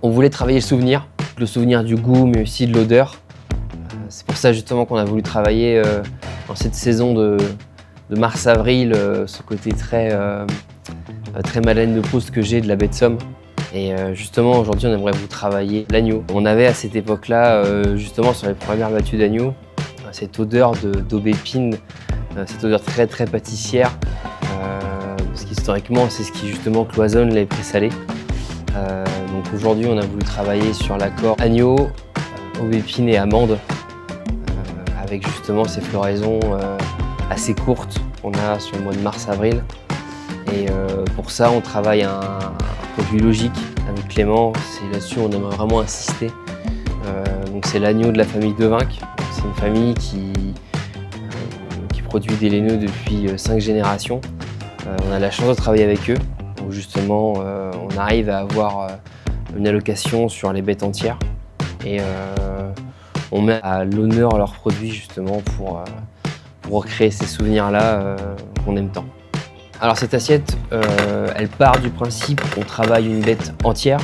On voulait travailler le souvenir du goût mais aussi de l'odeur. C'est pour ça justement qu'on a voulu travailler dans cette saison de mars-avril, ce côté très Madeleine de Proust que j'ai de la baie de Somme. Et justement aujourd'hui on aimerait vous travailler l'agneau. On avait à cette époque-là, justement sur les premières battues d'agneau, cette odeur d'aubépine, cette odeur très pâtissière, parce qu'historiquement c'est ce qui justement cloisonne les présalés. Donc aujourd'hui on a voulu travailler sur l'accord agneau, aubépine et amande, avec justement ces floraisons assez courtes qu'on a sur le mois de mars-avril. Et pour ça on travaille un produit logique avec Clément, c'est là-dessus on aimerait vraiment insister. Donc c'est l'agneau de la famille Devinck. C'est une famille qui produit des laineux depuis 5 générations. On a la chance de travailler avec eux, où justement on arrive à avoir une allocation sur les bêtes entières. Et on met à l'honneur leurs produits justement pour recréer ces souvenirs-là qu'on aime tant. Alors cette assiette, elle part du principe qu'on travaille une bête entière.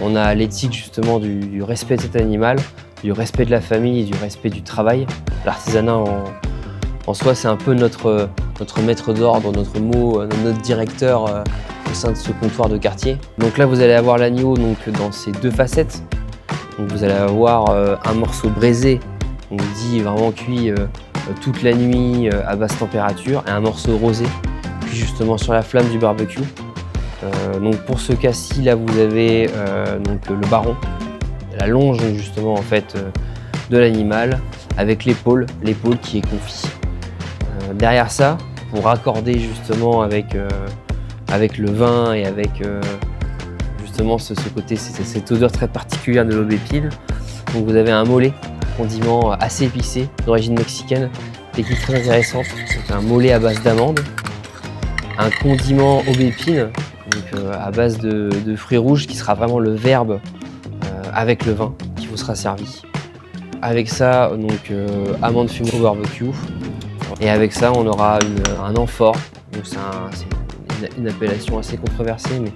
On a l'éthique justement du respect de cet animal, du respect de la famille et du respect du travail. L'artisanat en soi, c'est un peu notre maître d'ordre, notre mot, notre directeur au sein de ce comptoir de quartier. Donc là, vous allez avoir l'agneau dans ses deux facettes. Donc vous allez avoir un morceau braisé, donc dit vraiment cuit toute la nuit à basse température, et un morceau rosé, cuit justement sur la flamme du barbecue. Donc pour ce cas-ci, là vous avez le baron, la longe justement en fait de l'animal, avec l'épaule qui est confit. Derrière ça, pour raccorder justement avec le vin et avec justement ce côté, cette odeur très particulière de l'aubépine. Donc vous avez un mollet, condiment assez épicé, d'origine mexicaine, technique très intéressante. C'est un mollet à base d'amande, un condiment aubépine, donc à base de fruits rouges qui sera vraiment le verbe avec le vin qui vous sera servi. Avec ça, amande fumée au barbecue. Et avec ça, on aura un amphore. Donc c'est une appellation assez controversée, mais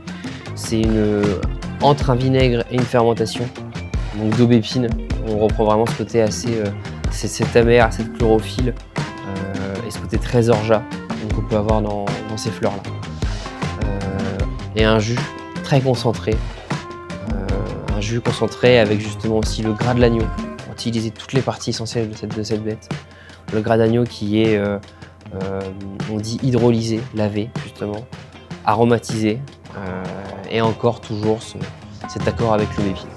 c'est entre un vinaigre et une fermentation. Donc d'aubépine, on reprend vraiment ce côté assez, cet amer, cette chlorophylle et ce côté très orgeat qu'on peut avoir dans ces fleurs-là. Et un jus très concentré, avec justement aussi le gras de l'agneau. On va utiliser toutes les parties essentielles de cette bête. Le gras d'agneau qui est, on dit hydrolysé, lavé justement, aromatisé, et encore toujours cet accord avec l'aubépine.